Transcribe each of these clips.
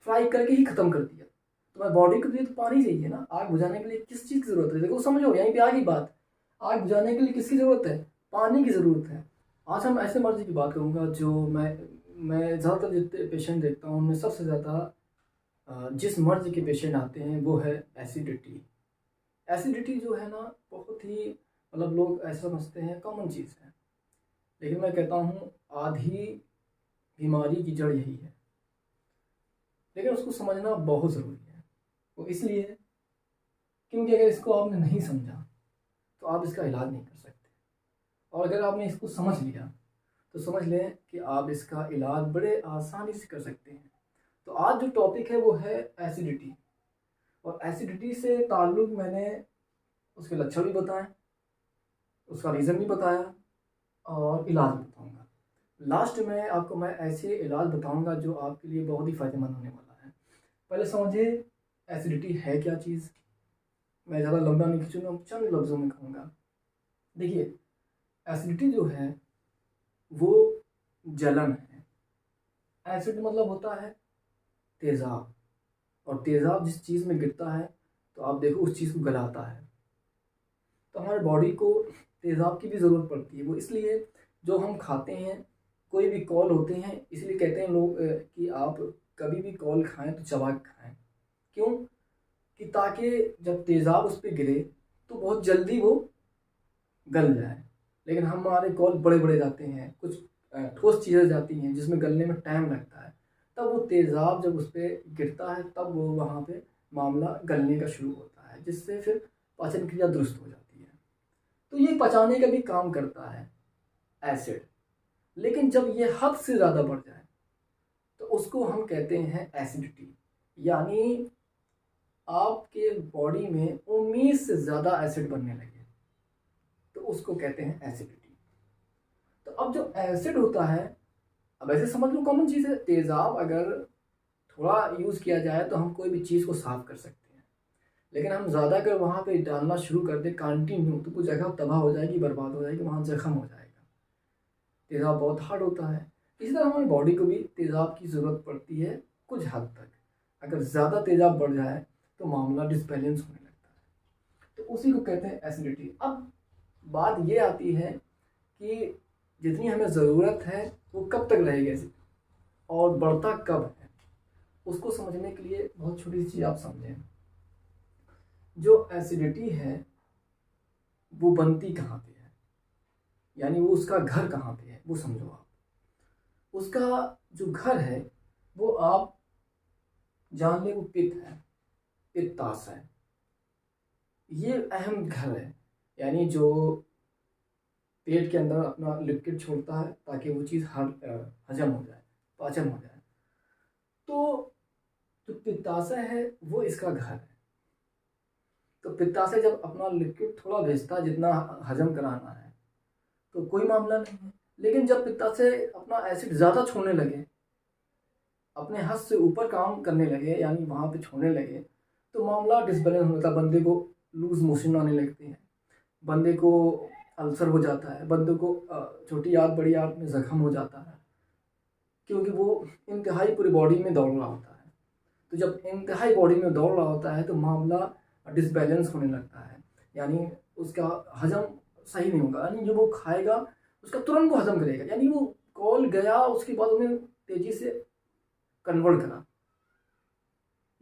Fry करके ही ख़त्म कर दिया। तो मैं बॉडी को तो पानी चाहिए ना, आग बुझाने के लिए किस चीज़ की ज़रूरत है? देखो समझो, यहीं पे आ गई बात। आग बुझाने के लिए किसकी ज़रूरत है? पानी की ज़रूरत है। आज हम ऐसे मर्ज़ की बात करूँगा जो मैं ज़्यादातर जितने पेशेंट देखता हूँ उनमें सबसे ज़्यादा जिस मर्ज़ के पेशेंट आते हैं वो है एसिडिटी। एसिडिटी जो है ना, बहुत ही मतलब लोग ऐसा समझते हैं कॉमन चीज़ है, लेकिन मैं कहता हूँ आधी बीमारी की जड़ यही है। लेकिन उसको समझना बहुत ज़रूरी है। वो इसलिए क्योंकि अगर इसको आपने नहीं समझा तो आप इसका इलाज नहीं कर सकते, और अगर आपने इसको समझ लिया तो समझ लें कि आप इसका इलाज बड़े आसानी से कर सकते हैं। तो आज जो टॉपिक है वो है एसिडिटी, और एसिडिटी से ताल्लुक़ मैंने उसके लक्षण भी बताए, उसका रीज़न भी बताया और इलाज भी बताऊँगा। लास्ट में आपको मैं ऐसे इलाज बताऊँगा जो आपके लिए बहुत ही फ़ायदेमंद होने वाला है। पहले समझिए एसिडिटी है क्या चीज़। मैं ज़्यादा लंबा नहीं खींचूँगा, चंद लफ्ज़ों में कहूँगा। देखिए, एसिडिटी जो है वो जलन है। एसिड मतलब होता है तेज़ाब, और तेज़ाब जिस चीज़ में गिरता है तो आप देखो उस चीज़ को गलाता है। तो हमारे बॉडी को तेज़ाब की भी ज़रूरत पड़ती है। वो इसलिए जो हम खाते हैं, कोई भी कॉल होते हैं, इसलिए कहते हैं लोग कि आप कभी भी कॉल खाएं तो चबा के खाएं। क्यों? कि ताकि जब तेज़ाब उस पर गिरे तो बहुत जल्दी वो गल जाए। लेकिन हमारे कॉल बड़े बड़े जाते हैं, कुछ ठोस चीज़ें जाती हैं जिसमें गलने में टाइम लगता है, तब वो तेज़ाब जब उस पर गिरता है तब वो वहाँ पे मामला गलने का शुरू होता है, जिससे फिर पाचन क्रिया दुरुस्त हो जाती है। तो ये पचाने का भी काम करता है एसिड। लेकिन जब ये हद से ज़्यादा बढ़ जाए तो उसको हम कहते हैं एसिडिटी, यानी आपके बॉडी में उम्मीद से ज़्यादा एसिड बनने लगे तो उसको कहते हैं एसिडिटी। तो अब जो एसिड होता है, अब ऐसे समझ लो कॉमन चीज़ है, तेज़ाब अगर थोड़ा यूज़ किया जाए तो हम कोई भी चीज़ को साफ़ कर सकते हैं, लेकिन हम ज़्यादा अगर वहाँ पे डालना शुरू कर दें कंटिन्यू तो वो जगह तबाह हो जाएगी, बर्बाद हो जाएगी, वहाँ जख्म हो जाएगा। तेज़ाब बहुत हार्ड होता है। इसी तरह हमारी बॉडी को भी तेज़ाब की ज़रूरत पड़ती है कुछ हद तक। अगर ज़्यादा तेज़ाब बढ़ जाए तो मामला डिसबैलेंस होने लगता है, तो उसी को कहते हैं एसिडिटी। अब बात ये आती है कि जितनी हमें ज़रूरत है वो कब तक रहेगी एसिड, और बढ़ता कब है, उसको समझने के लिए बहुत छोटी सी चीज़ आप समझें। जो एसिडिटी है वो बनती कहाँ पे है, यानी वो उसका घर कहाँ पे है, वो समझो आप। उसका जो घर है वो आप जान लें, वो पित्त है, पित्ताशय है। ये अहम घर है, यानी जो पेट के अंदर अपना लिक्विड छोड़ता है ताकि वो चीज़ हजम हो जाए, पाचन हो जाए। तो जो पित्ताशय है वो इसका घर है। तो पित्ताशय जब अपना लिक्विड थोड़ा भेजता है जितना हजम कराना है तो कोई मामला नहीं है, लेकिन जब पित्ताशय अपना एसिड ज़्यादा छोड़ने लगे, अपने हद से ऊपर काम करने लगे, यानी वहाँ पे छोड़ने लगे, तो मामला डिसबैलेंस होता है। बंदे को लूज मोशन आने लगते हैं, बंदे को अल्सर हो जाता है, बंदे को छोटी आंत बड़ी आंत में जख्म हो जाता है, क्योंकि वो इंतहाई पूरी बॉडी में दौड़ रहा होता है। तो जब इंतहाई बॉडी में दौड़ रहा होता है तो मामला डिसबैलेंस होने लगता है, यानी उसका हजम सही नहीं होगा, यानी जो वो खाएगा उसका तुरंत वो हजम करेगा, यानी वो कॉल गया उसके बाद उन्हें तेज़ी से कन्वर्ट करा,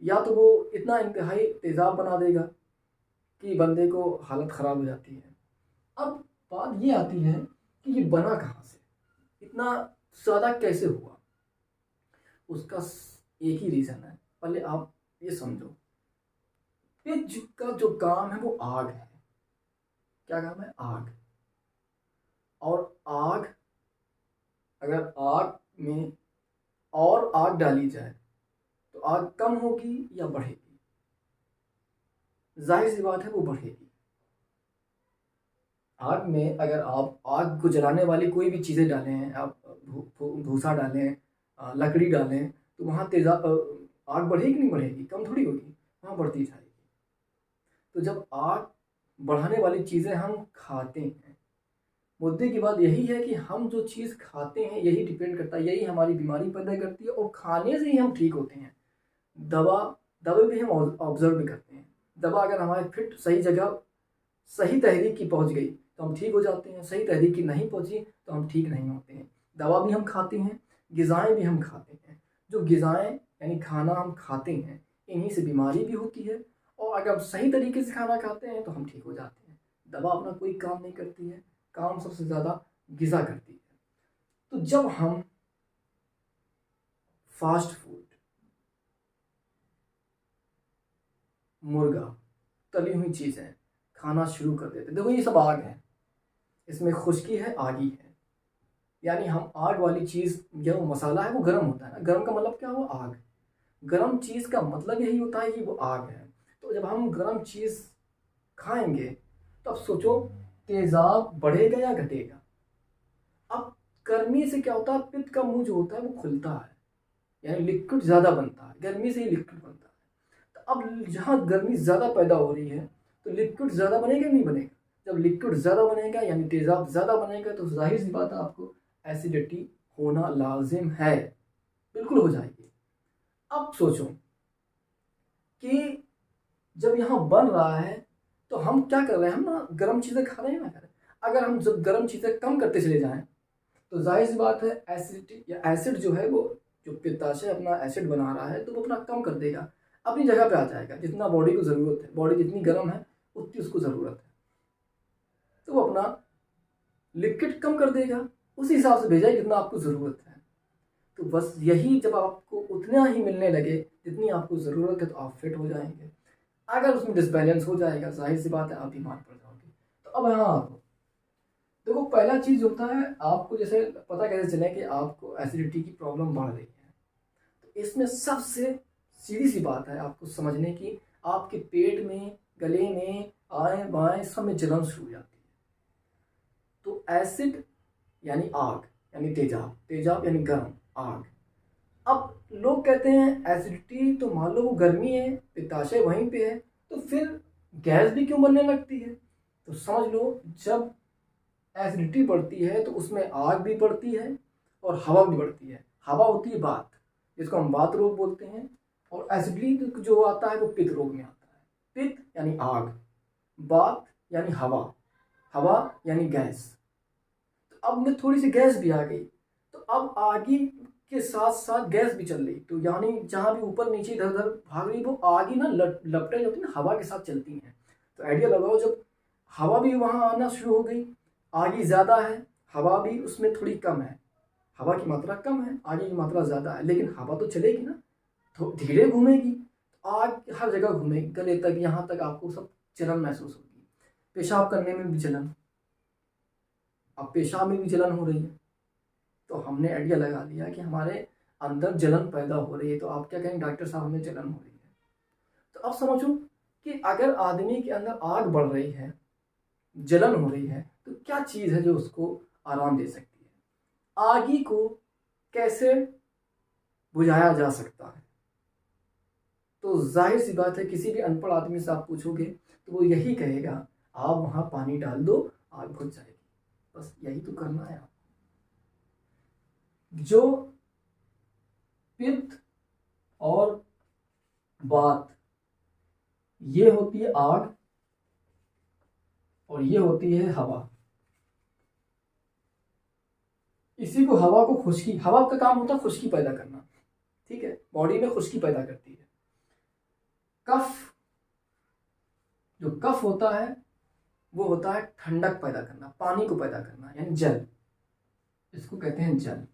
या तो वो इतना इंतहाई तेज़ाब बना देगा कि बंदे को हालत ख़राब हो जाती है। अब बात ये आती है कि ये बना कहाँ से, इतना ज़्यादा कैसे हुआ। उसका एक ही रीज़न है, पहले आप ये समझो। पित्त का जो काम है वो आग है। क्या काम है? आग। और आग, अगर आग में और आग डाली जाए तो आग कम होगी या बढ़ेगी? जाहिर सी बात है वो बढ़ेगी। आग में अगर आप आग को जलाने वाली कोई भी चीज़ें डालें, आप भूसा डालें, लकड़ी डालें, तो वहाँ तेज़ाब आग बढ़ेगी नहीं बढ़ेगी, कम थोड़ी होगी, वहाँ बढ़ती जाएगी। तो जब आग बढ़ाने वाली चीज़ें हम खाते हैं, मुद्दे की बात यही है कि हम जो चीज़ खाते हैं यही डिपेंड करता है, यही हमारी बीमारी पैदा करती है, और खाने से ही हम ठीक होते हैं। दवा दवा भी हम ऑब्जर्व भी करते हैं। दवा अगर हमारे फिट सही जगह सही तहरीक की पहुंच गई तो हम ठीक हो जाते हैं, सही तहरीक की नहीं पहुंची तो हम ठीक नहीं होते हैं। दवा भी हम खाते हैं, ग़िज़ाएँ भी हम खाते हैं। जो ग़िज़ाएँ यानी खाना हम खाते हैं, इन्हीं से बीमारी भी होती है, और अगर हम सही तरीके से खाना खाते हैं तो हम ठीक हो जाते हैं। दवा अपना कोई काम नहीं करती है, काम सबसे ज़्यादा ग़िज़ा करती है। तो जब हम फास्ट फूड, मुर्गा, तली हुई चीज़ें खाना शुरू कर देते, देखो ये सब आग है, इसमें खुश्की है, आग ही है। यानी हम आग वाली चीज़, जो मसाला है वो गर्म होता है ना, गर्म का मतलब क्या हुआ, आग। गर्म चीज़ का मतलब यही होता है कि वो आग है। तो जब हम गर्म चीज़ खाएंगे तो अब सोचो तेज़ाब बढ़ेगा या घटेगा। अब गर्मी से क्या होता है, पित्त का मुंह जो होता है वो खुलता है, यानी लिक्विड ज़्यादा बनता है, गर्मी से ही लिक्विड बनता है। तो अब जहाँ गर्मी ज़्यादा पैदा हो रही है तो लिक्विड ज़्यादा बनेगा नहीं बनेगा। जब लिक्विड ज़्यादा बनेगा यानी तेज़ाब ज़्यादा बनेगा तो जाहिर सी बात है आपको एसिडिटी होना लाजिम है, बिल्कुल हो जाएगी। अब सोचो कि जब यहाँ बन रहा है तो हम क्या कर रहे हैं, हम ना गर्म चीज़ें खा रहे हैं ना, करें। अगर हम जब गर्म चीज़ें कम करते चले जाएं तो जाहिर सी बात है एसिडिटी या एसिड जो है, वो जो पित्ताशय अपना एसिड बना रहा है तो वो अपना कम कर देगा, अपनी जगह पे आ जाएगा। जितना बॉडी को ज़रूरत है, बॉडी जितनी गर्म है उतनी उसको ज़रूरत है, तो वो अपना लिक्विड कम कर देगा, उसी हिसाब से भेजा जितना आपको ज़रूरत है। तो बस यही, जब आपको उतना ही मिलने लगे जितनी आपको ज़रूरत है तो आप फिट हो जाएंगे। अगर उसमें डिसबैलेंस हो जाएगा, जाहिर सी बात है आप बीमार पड़ जाओगे। तो अब यहाँ आपको देखो, पहला चीज़ होता है, आपको जैसे पता कैसे चले कि आपको एसिडिटी की प्रॉब्लम बढ़ रही है, तो इसमें सबसे सीधी सी बात है आपको समझने की, आपके पेट में, गले में, आएँ बाएँ सब में जलन शुरू हो जाती है। तो एसिड यानी आग, यानी तेजाब, तेजाब यानी गर्म, आग। अब लोग कहते हैं एसिडिटी, तो मान लो वो गर्मी है, पित्ताशय वहीं पे है, तो फिर गैस भी क्यों बनने लगती है। तो समझ लो, जब एसिडिटी बढ़ती है तो उसमें आग भी बढ़ती है और हवा भी बढ़ती है। हवा होती है बात, जिसको हम बात रोग बोलते हैं, और एसिडिटी जो आता है वो पित्त रोग में आता है। पित्त यानी आग, बात यानी हवा, हवा यानी गैस। तो अब में थोड़ी सी गैस भी आ गई, तो अब आगे के साथ साथ गैस भी चल रही, तो यानी जहाँ भी ऊपर नीचे इधर उधर भाग रही, वो आगे ना लपटें जो होती है ना हवा के साथ चलती हैं। तो आइडिया लगाओ, जब हवा भी वहाँ आना शुरू हो गई, आगे ज़्यादा है, हवा भी उसमें थोड़ी कम है, हवा की मात्रा कम है, आगे की मात्रा ज़्यादा है, लेकिन हवा तो चलेगी ना, तो धीरे घूमेगी, आग हर जगह घूमेगी, गले तक, यहाँ तक आपको सब जलन महसूस होगी। पेशाब करने में भी जलन, अब पेशाब में भी जलन हो रही है, तो हमने आइडिया लगा लिया कि हमारे अंदर जलन पैदा हो रही है। तो आप क्या कहेंगे, डॉक्टर साहब हमें जलन हो रही है। तो अब समझो कि अगर आदमी के अंदर आग बढ़ रही है, जलन हो रही है, तो क्या चीज़ है जो उसको आराम दे सकती है। आगी को कैसे बुझाया जा सकता है, तो जाहिर सी बात है किसी भी अनपढ़ आदमी से आप पूछोगे तो वो यही कहेगा, आप वहाँ पानी डाल दो, आग बुझ जाएगी। बस यही तो करना है आपको। जो पित्त और बात, ये होती है आग और ये होती है हवा। इसी को, हवा को खुश्की, हवा का काम होता है खुश्की पैदा करना, ठीक है, बॉडी में खुश्की पैदा करती है। कफ, जो कफ होता है वो होता है ठंडक पैदा करना, पानी को पैदा करना, यानी जल, इसको कहते हैं जल।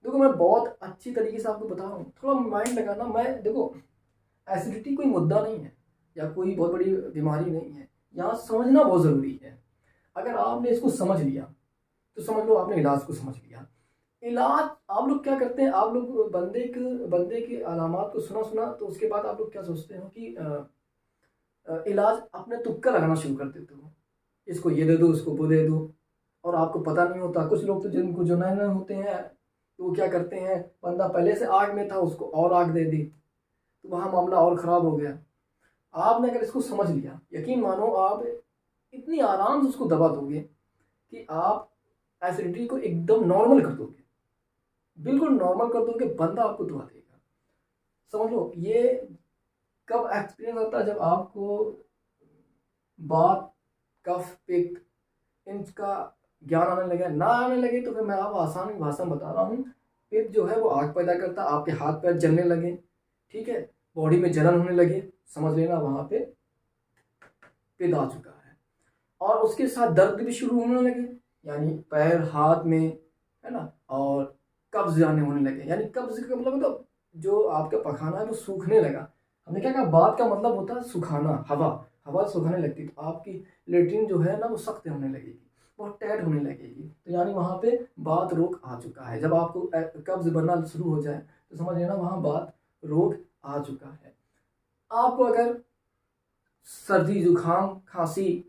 देखो मैं बहुत अच्छी तरीके से आपको बता रहा हूँ, थोड़ा माइंड लगाना। मैं देखो, एसिडिटी कोई मुद्दा नहीं है या कोई बहुत बड़ी बीमारी नहीं है, यहाँ समझना बहुत ज़रूरी है। अगर आपने इसको समझ लिया तो समझ लो आपने इलाज को समझ लिया। इलाज आप लोग क्या करते हैं, आप लोग बंदे के अलामात को सुना सुना तो उसके बाद आप लोग क्या सोचते हो कि इलाज अपने तुक्का लगाना शुरू कर देते हो, इसको ये दे दो, उसको वो दे दो, और आपको पता नहीं होता। कुछ लोग तो जिनको जो नए नए होते हैं तो वो क्या करते हैं, बंदा पहले से आग में था, उसको और आग दे दी, तो वहाँ मामला और ख़राब हो गया। आपने अगर इसको समझ लिया, यकीन मानो आप इतनी आराम से उसको दबा दोगे कि आप एसिडिटी को एकदम नॉर्मल कर दोगे, बिल्कुल नॉर्मल कर दोगे, बंदा आपको दुआ देगा। समझ लो ये कब एक्सपीरियंस होता है, जब आपको बात, कफ, पित्त इनका ज्ञान आने लगे। ना आने लगे तो फिर मैं आपको आसान भाषा में बता रहा हूँ। पित्त जो है वो आग पैदा करता है, आपके हाथ पैर जलने लगे, ठीक है, बॉडी में जलन होने लगे, समझ लेना वहाँ पे पित्त आ चुका है। और उसके साथ दर्द भी शुरू होने लगे, यानी पैर हाथ में, है ना, और कब्ज आने होने लगे। यानी कब्ज का मतलब तो जो आपका पखाना है वो सूखने लगा। हमने क्या कहा, बात का मतलब होता है सुखाना, हवा सुखाने लगती, तो आपकी लेट्रिन जो है ना वो सख्त होने लगेगी, बहुत टाइट होने लगेगी। तो यानी वहाँ पे बात रोग आ चुका है। जब आपको कब्ज बनना शुरू हो जाए तो समझ लेना वहाँ बात रोग आ चुका है। आपको अगर सर्दी, जुकाम, खांसी,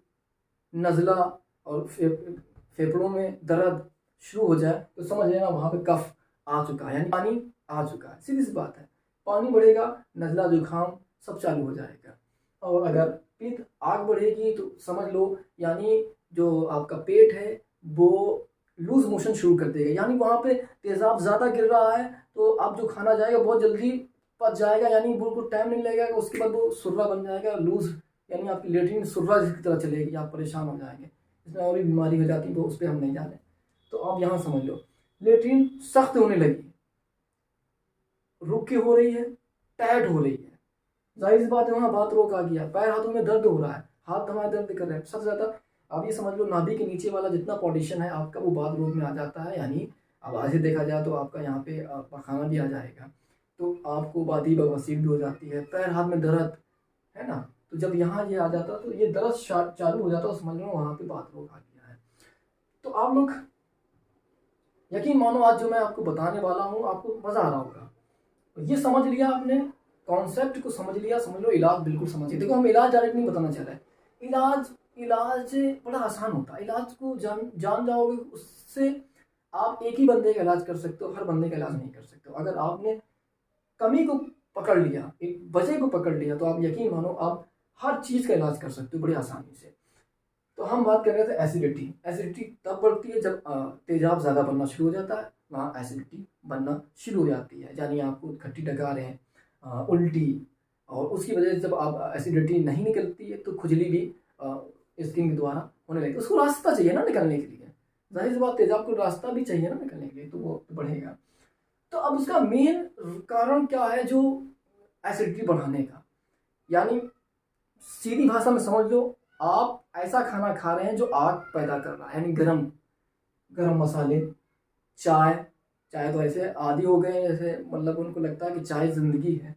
नज़ला और फेफड़ों में दर्द शुरू हो जाए तो समझ लेना वहाँ पे कफ आ चुका है, यानी पानी आ चुका है। सीधी सी बात है, पानी बढ़ेगा, नज़ला जुकाम सब चालू हो जाएगा। और अगर पित्त आग बढ़ेगी तो समझ लो यानी जो आपका पेट है वो लूज मोशन शुरू कर देगा, यानी वहाँ पे तेज़ाब ज़्यादा गिर रहा है तो आप जो खाना जाएगा बहुत जल्दी पच जाएगा, यानी बिल्कुल टाइम नहीं लगेगा, उसके बाद वो सुर्रा बन जाएगा, लूज, यानी आपकी लेट्रिन सुर्रा जिसकी तरह चलेगी, आप परेशान हो जाएंगे। इसमें और भी बीमारी हो जाती है, वो उस पर हम नहीं जाने। तो आप यहाँ समझ लो लेट्रिन सख्त होने लगी, रुक के हो रही है, टाइट हो रही है, जाहिर सी बात है वहाँ बात रोक आ गया। पैर हाथों में दर्द हो रहा है, हाथ हमारे दर्द कर रहे हैं, सबसे ज़्यादा आप ये समझ लो नाभि के नीचे वाला जितना पोर्शन है आपका वो बात रोग में आ जाता है। यानी अब ऐसे देखा जाए तो आपका यहाँ पे पखाना भी आ जाएगा, तो आपको बादी बवासीर भी हो जाती है, पैर हाथ में दर्द, है ना। तो जब यहाँ ये आ जाता तो ये दर्द चालू हो जाता, तो समझ लो वहाँ पे बात रोग आ गया है। तो आप लोग यकीन मानो आज जो मैं आपको बताने वाला हूँ आपको मज़ा आ रहा होगा। ये समझ लिया आपने, कॉन्सेप्ट को समझ लिया, समझ लो इलाज बिल्कुल समझ लिया। देखो हम इलाज डायरेक्ट नहीं बताना चाह रहे, इलाज बड़ा आसान होता है। इलाज को जान जाओगे उससे आप एक ही बंदे का इलाज कर सकते हो, हर बंदे का इलाज नहीं कर सकते हो। अगर आपने कमी को पकड़ लिया, एक वजह को पकड़ लिया, तो आप यकीन मानो आप हर चीज़ का इलाज कर सकते हो बड़ी आसानी से। तो हम बात कर रहे थे एसिडिटी। एसिडिटी तब बढ़ती है जब तेजाब ज़्यादा बनना शुरू हो जाता है, वहाँ एसिडिटी बनना शुरू हो जाती है, यानी आपको खट्टी डकार है, उल्टी, और उसकी वजह से जब आप एसिडिटी नहीं निकलती है तो खुजली भी स्किन के द्वारा होने लगती है। उसको रास्ता चाहिए ना निकलने के लिए, जाहिर सी बात तेजाब को रास्ता भी चाहिए ना निकलने के लिए, तो वो बढ़ेगा। तो अब उसका मेन कारण क्या है जो एसिडिटी बढ़ाने का, यानी सीधी भाषा में समझ लो आप ऐसा खाना खा रहे हैं जो आग पैदा कर रहा है, यानी गरम गरम मसाले, चाय। चाय तो ऐसे आदी हो गए जैसे मतलब उनको लगता है कि चाय जिंदगी है।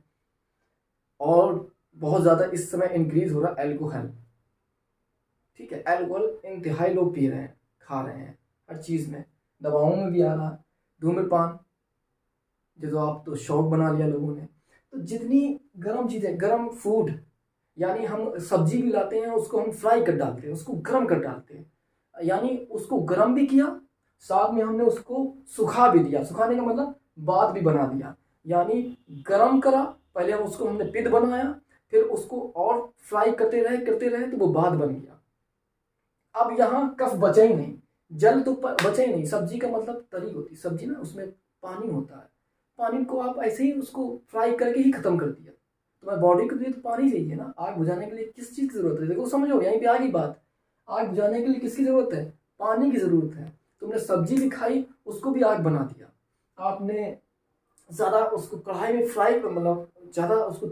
और बहुत ज़्यादा इस समय इंक्रीज हो रहा है एल्कोहल, ठीक है, एल्कोहल इंतहाई लोग पी रहे हैं, खा रहे हैं, हर चीज़ में, दवाओं में भी आ रहा है, धूम्रपान जो आप तो शौक बना लिया लोगों ने। तो जितनी गर्म चीज़ें, गर्म फूड, यानी हम सब्जी भी लाते हैं उसको हम फ्राई कर डालते हैं, उसको गर्म कर डालते हैं, यानी उसको गर्म भी किया, साथ में हमने उसको सुखा भी दिया। सुखाने का मतलब बाद भी बना दिया, यानी गर्म करा, पहले हम उसको हमने पिद बनाया, फिर उसको और फ्राई करते रहे तो वो बाद बन गया। अब यहाँ कफ बचा ही नहीं, जल तो बचा ही नहीं। सब्जी का मतलब तरी होती, सब्जी ना उसमें पानी होता है, पानी को आप ऐसे ही उसको फ्राई करके ही खत्म कर दिया। तुम्हारी बॉडी के लिए तो पानी चाहिए ना, आग बुझाने के लिए किस चीज़ की जरूरत है, देखो समझो यहीं पे आ गई बात। आग बुझाने के लिए किसकी जरूरत है, पानी की जरूरत है। तुमने सब्जी भी खाई, उसको भी आग बना दिया, आपने ज़्यादा उसको कढ़ाई में फ्राई मतलब ज़्यादा उसको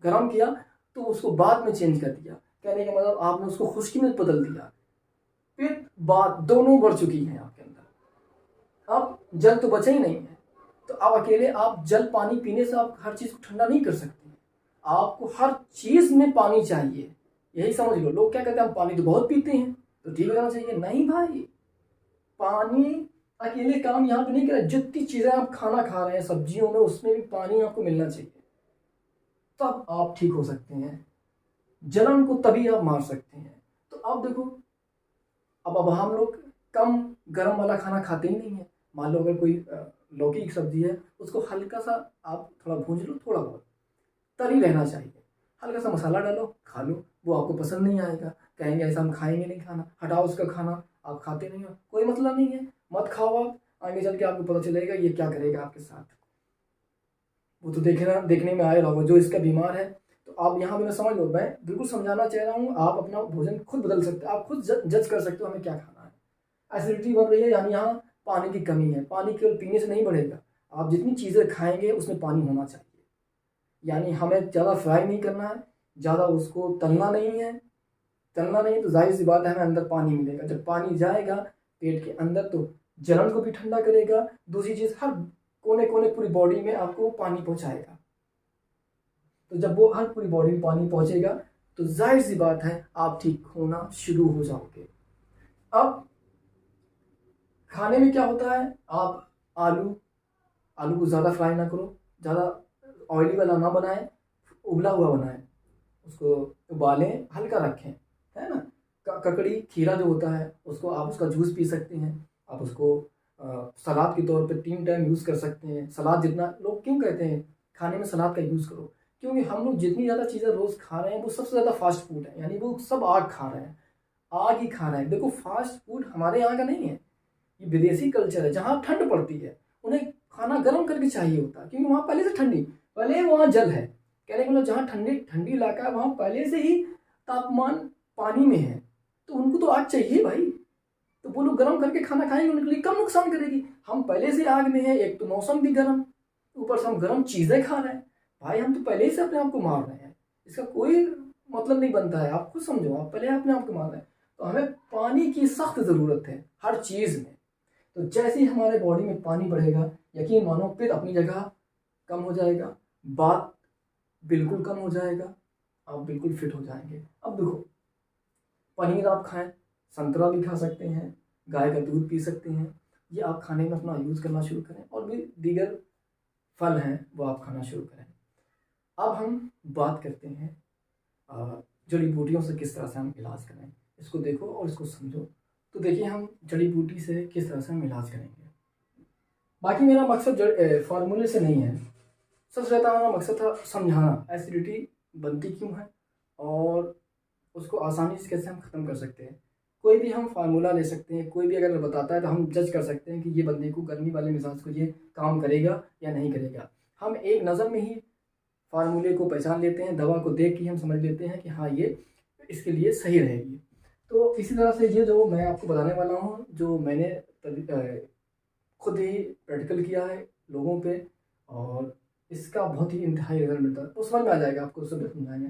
गर्म किया तो उसको बाद में चेंज कर दिया। कहने का मतलब आपने उसको खुश्की में बदल दिया, फिर बात दोनों बढ़ चुकी हैं आपके अंदर। अब जल तो बचा ही नहीं है, तो अब अकेले आप जल पानी पीने से आप हर चीज़ को ठंडा नहीं कर सकते, आपको हर चीज़ में पानी चाहिए। यही समझ लो, लोग क्या कहते हैं हम पानी तो बहुत पीते हैं तो ठीक रहना चाहिए, नहीं भाई, पानी अकेले काम यहाँ पे नहीं कर रहा। जितनी चीज़ें आप खाना खा रहे हैं सब्जियों में, उसमें भी पानी आपको मिलना चाहिए, तब आप ठीक हो सकते हैं, जलन को तभी आप मार सकते हैं। तो अब देखो, अब हम लोग कम गर्म वाला खाना खाते ही नहीं है। मान लो अगर कोई लौकी की सब्जी है, उसको हल्का सा आप थोड़ा भूंज लो, थोड़ा बहुत तरी रहना चाहिए, हल्का सा मसाला डालो, खा लो, वो आपको पसंद नहीं आएगा, कहेंगे ऐसा हम खाएंगे नहीं खाना, हटाओ उसका खाना, आप खाते नहीं हो, कोई मसला नहीं है, मत खाओ आप, आगे चल के आपको पता चलेगा ये क्या करेगा आपके साथ। वो तो देखने में आया होगा जो इसका बीमार है। तो आप यहाँ पे मैं समझ लो, मैं बिल्कुल समझाना चाह रहा हूँ, आप अपना भोजन खुद बदल सकते हो, आप खुद जज कर सकते हो हमें क्या खाना है। एसिडिटी बढ़ रही है यानी यहाँ पानी की कमी है। पानी केवल पीने से नहीं बढ़ेगा, आप जितनी चीज़ें खाएंगे उसमें पानी होना चाहिए। यानी हमें ज़्यादा फ्राई नहीं करना है, ज़्यादा उसको तलना नहीं है। तो जाहिर सी बात है हमें अंदर पानी मिलेगा। जब पानी जाएगा पेट के अंदर तो जलन को भी ठंडा करेगा। दूसरी चीज़, हर कोने कोने पूरी बॉडी में आपको पानी पहुंचाएगा। तो जब वो हर पूरी बॉडी में पानी पहुंचेगा तो जाहिर सी बात है आप ठीक होना शुरू हो जाओगे। अब खाने में क्या होता है, आप आलू को ज़्यादा फ्राई ना करो, ज़्यादा ऑयली वाला ना बनाएं, उबला हुआ बनाएं, उसको उबालें, हल्का रखें, है ना। ककड़ी खीरा जो होता है उसको आप उसका जूस पी सकते हैं। आप उसको सलाद के तौर पे 3 टाइम यूज़ कर सकते हैं। सलाद जितना, लोग क्यों कहते हैं खाने में सलाद का यूज़ करो, क्योंकि हम लोग जितनी ज़्यादा चीज़ें रोज़ खा रहे हैं वो सबसे ज़्यादा फास्ट फूड है। यानी वो सब आग खा रहे हैं, आग ही खा रहे हैं। देखो फास्ट फूड हमारे यहाँ का नहीं है, ये विदेशी कल्चर है। जहाँ ठंड पड़ती है उन्हें खाना गर्म करके चाहिए होता है, क्योंकि वहाँ पहले से ठंडी, पहले वहाँ जल है। कहने का मतलब जहाँ ठंडी इलाका है वहाँ पहले से ही तापमान पानी में है, तो उनको तो आग चाहिए भाई। तो वो लोग गर्म करके खाना खाएंगे, उनके लिए कम नुकसान करेगी। हम पहले से आग में है, एक तो मौसम भी गर्म, ऊपर से हम गर्म चीज़ें खा रहे हैं भाई, हम तो पहले ही से अपने आप को मार रहे हैं। इसका कोई मतलब नहीं बनता है, आप खुद समझो, आप पहले अपने आप को मार रहे हैं। तो हमें पानी की सख्त ज़रूरत है हर चीज़ में। तो जैसे ही हमारे बॉडी में पानी बढ़ेगा, यकीन मानो पित्त अपनी जगह कम हो जाएगा, बात बिल्कुल कम हो जाएगा, आप बिल्कुल फिट हो जाएंगे। अब देखो, पनीर आप खाएं, संतरा भी खा सकते हैं, गाय का दूध पी सकते हैं, ये आप खाने में अपना यूज़ करना शुरू करें। और भी दीगर फल हैं वो आप खाना शुरू करें। अब हम बात करते हैं जड़ी बूटियों से किस तरह से हम इलाज करें। इसको देखो और इसको समझो। तो देखिए, हम जड़ी बूटी से किस तरह से हम इलाज करेंगे। बाकी मेरा मकसद फार्मूले से नहीं है, सबसे ज़्यादा हमारा मकसद था समझाना एसिडिटी बनती क्यों है और उसको आसानी से कैसे हम ख़त्म कर सकते हैं। कोई भी हम फार्मूला ले सकते हैं, कोई भी अगर बताता है तो हम जज कर सकते हैं कि ये बंदे को गर्मी वाले मिजाज को ये काम करेगा या नहीं करेगा। हम एक नज़र में ही फार्मूले को पहचान लेते हैं, दवा को देख के हम समझ लेते हैं कि हाँ ये इसके लिए सही रहेगी। तो इसी तरह से ये जो मैं आपको बताने वाला हूँ, जो मैंने खुद ही प्रैक्टिकल किया है लोगों पे, और इसका बहुत ही इंतहाई रिजल्ट मिलता है। तो समझ में आ जाएगा आपको, सब समझाएंगे।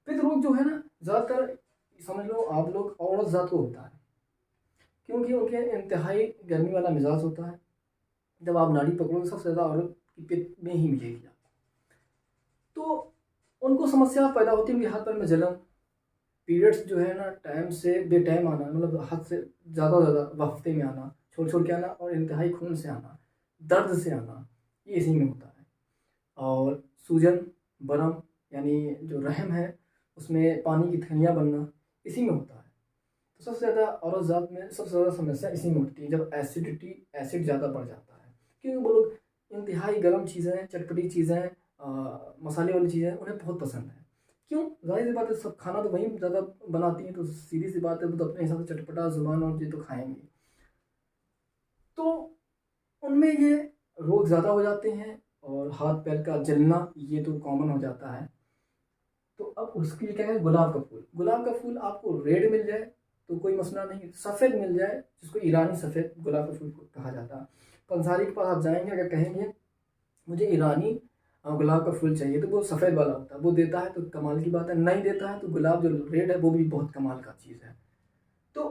पित्त रोग जो है ना, ज़्यादातर समझ लो आप लोग औरत ज़ात को होता है, क्योंकि उनके इंतहाई गर्मी वाला मिजाज होता है। जब आप नाड़ी पकड़ोगे सबसे ज़्यादा औरत की पित्त में ही मिलेगी आपको। तो उनको समस्या पैदा होती है उनके हाथ पैर में जलन, पीरियड्स जो है ना टाइम से बेटाइम आना, मतलब हद से ज़्यादा हफ्ते में आना, छोड़ छोड़ के आना, और इंतहाई खून से आना, दर्द से आना, ये इसी में होता है। और सूजन, बरम, यानी जो रहम है उसमें पानी की थैलियाँ बनना, इसी में होता है। तो सबसे ज़्यादा औरत ज़ात में सबसे ज़्यादा समस्या इसी में होती है, जब एसिड ज़्यादा बढ़ जाता है। क्योंकि वो लोग इंतहाई गर्म चीज़ें, चटपटी चीज़ें, मसाले वाली चीज़ें उन्हें बहुत पसंद है। क्यों, जाहिर सी बात है, सब खाना तो वहीं ज़्यादा बनाती हैं, तो सीधी सी बात है वो तो अपने हिसाब से चटपटा ज़ुबान और ये तो खाएंगे। तो उनमें ये रोग ज़्यादा हो जाते हैं, और हाथ पैर का जलना ये तो कॉमन हो जाता है। तो अब उसके लिए क्या है, गुलाब का फूल आपको रेड मिल जाए तो कोई मसला नहीं, सफ़ेद मिल जाए, जिसको ईरानी सफ़ेद गुलाब का फूल कहा जाता है। पंसारी के पास आप जाएंगे, अगर कहेंगे मुझे ईरानी गुलाब का फूल चाहिए, तो वो सफ़ेद वाला होता है, वो देता है तो कमाल की बात है, नहीं देता है तो गुलाब जो रेड है वो भी बहुत कमाल का चीज़ है। तो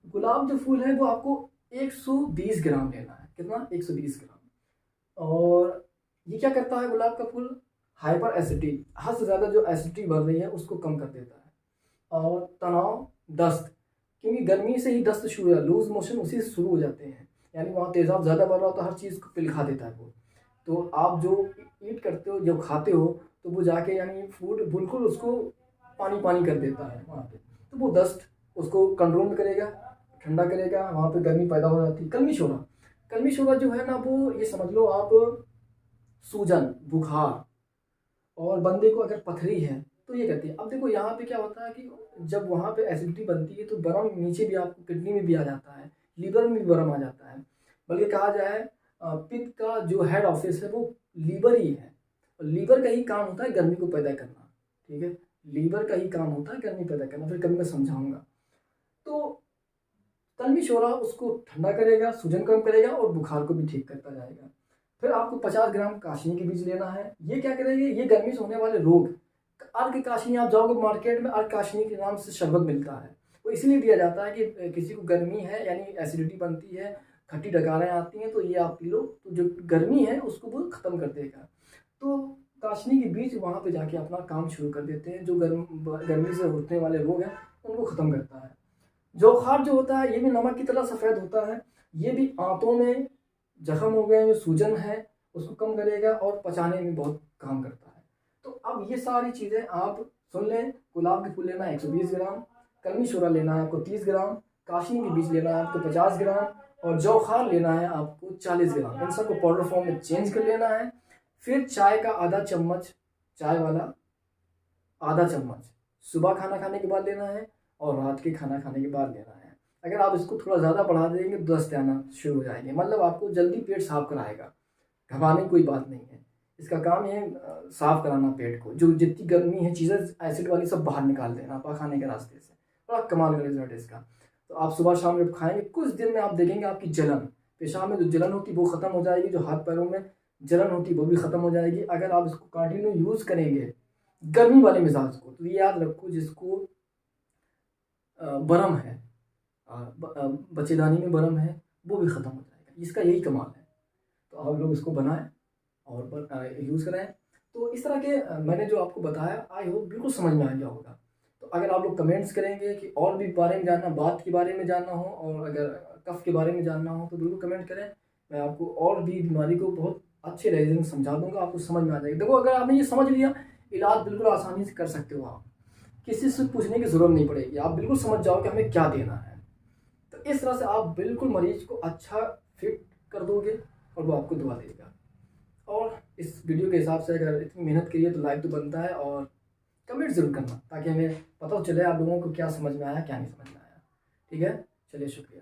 गुलाब जो फूल है वो आपको 120 ग्राम लेना है। कितना? 120 ग्राम। और ये क्या करता है गुलाब का फूल, हाइपर एसिडिटी, हद से ज़्यादा जो एसिडिटी बढ़ रही है उसको कम कर देता है। और तनाव, दस्त, क्योंकि गर्मी से ही दस्त शुरू है, लूज मोशन उसी से शुरू हो जाते हैं, यानी वहाँ तेज़ाब ज़्यादा बढ़ रहा हो तो हर चीज़ को पिघला देता है वो। तो आप जो ईट करते हो, जो खाते हो, तो वो जाके यानी फूड बिल्कुल उसको पानी पानी कर देता है वहाँ पे, तो वो दस्त उसको कंट्रोल करेगा, ठंडा करेगा, वहाँ पे गर्मी पैदा हो जाती है। कलमी शोरा जो है ना, वो ये समझ लो आप, सूजन, बुखार, और बंदे को अगर पथरी है तो ये कहती है। अब देखो यहाँ पे क्या होता है कि जब वहाँ पे एसिडिटी बनती है तो बरम नीचे भी आपको किडनी में भी आ जाता है, लीवर में भी बरम आ जाता है। बल्कि कहा जाए पित्त का जो हेड ऑफिस है वो लीवर ही है, और लीवर का ही काम होता है गर्मी को पैदा करना, ठीक है, लीवर का ही काम होता है गर्मी पैदा करना, फिर कभी मैं समझाऊंगा। तो कलमी शोरा उसको ठंडा करेगा, सूजन कम करेगा और बुखार को भी ठीक करता जाएगा। फिर आपको 50 ग्राम काशनी के बीज लेना है। ये क्या करेंगे, ये गर्मी से होने वाले रोग, अर्क काशनी, आप जाओगे मार्केट में अर्क काशनी के नाम से शरबत मिलता है, वो इसलिए दिया जाता है कि किसी को गर्मी है यानी एसिडिटी बनती है, खट्टी डकारें आती हैं, तो ये आप पी लो तो जो गर्मी है उसको वो ख़त्म कर देगा। तो काशनी के बीज वहाँ पे जाके अपना काम शुरू कर देते हैं, जो गर्मी से होने वाले रोग हैं उनको ख़त्म करता है। जोखार जो होता है ये भी नमक की तरह सफ़ेद होता है, ये भी आंतों में जख्म हो गए, जो सूजन है उसको कम करेगा और पचाने में बहुत काम करता है। तो अब ये सारी चीज़ें आप सुन लें। गुलाब के फूल लेना है 120 ग्राम, कलमी शोरा लेना है आपको 30 ग्राम, काशनी के बीज लेना है आपको 50 ग्राम और जोखार लेना है आपको 40 ग्राम। इन सबको पाउडर फॉर्म में चेंज कर लेना है। फिर चाय का आधा चम्मच, चाय वाला आधा चम्मच सुबह खाना खाने के बाद लेना है और रात के खाना खाने के बाद लेना है। अगर आप इसको थोड़ा ज़्यादा बढ़ा देंगे तो दस्त आना शुरू हो जाएंगे, मतलब आपको जल्दी पेट साफ कराएगा, घबराने की कोई बात नहीं है। इसका काम है साफ कराना पेट को, जो जितनी गर्मी है चीज़ें एसिड वाली सब बाहर निकाल देना खाने के रास्ते से। बड़ा कमाल का रिजल्ट है इसका। तो आप सुबह शाम जब खाएंगे कुछ दिन में आप देखेंगे आपकी जलन, पेशाब में जो जलन होती है वो ख़त्म हो जाएगी, जो हाथ पैरों में जलन होती है वो भी ख़त्म हो जाएगी। अगर आप इसको कंटिन्यू यूज़ करेंगे गर्मी वाले मिजाज को, तो ये याद रखो जिसको बरम है, बच्चेदानी में बरम है, वो भी ख़त्म हो जाएगा। इसका यही कमाल है। तो आप लोग इसको बनाएं और यूज़ करें। तो इस तरह के मैंने जो आपको बताया आई होप बिल्कुल समझ में आ गया होगा। तो अगर आप लोग कमेंट्स करेंगे कि और भी बारे में जानना, बात के बारे में जानना हो और अगर कफ के बारे में जानना हो तो बिल्कुल कमेंट करें। मैं आपको और भी बीमारी को बहुत अच्छे लहजे में समझा दूंगा, आपको समझ में आ जाएगा। देखो अगर आपने ये समझ लिया, इलाज बिल्कुल आसानी से कर सकते हो आप, किसी से पूछने की ज़रूरत नहीं पड़ेगी, आप बिल्कुल समझ जाओ कि हमें क्या देना है। तो इस तरह से आप बिल्कुल मरीज को अच्छा फिट कर दोगे और वो आपको दवा देगा। और इस वीडियो के हिसाब से अगर इतनी मेहनत करिए तो लाइक तो बनता है और कमेंट ज़रूर करना, ताकि हमें पता चले आप लोगों को क्या समझ में आया क्या नहीं समझ में आया। ठीक है, चलिए शुक्रिया।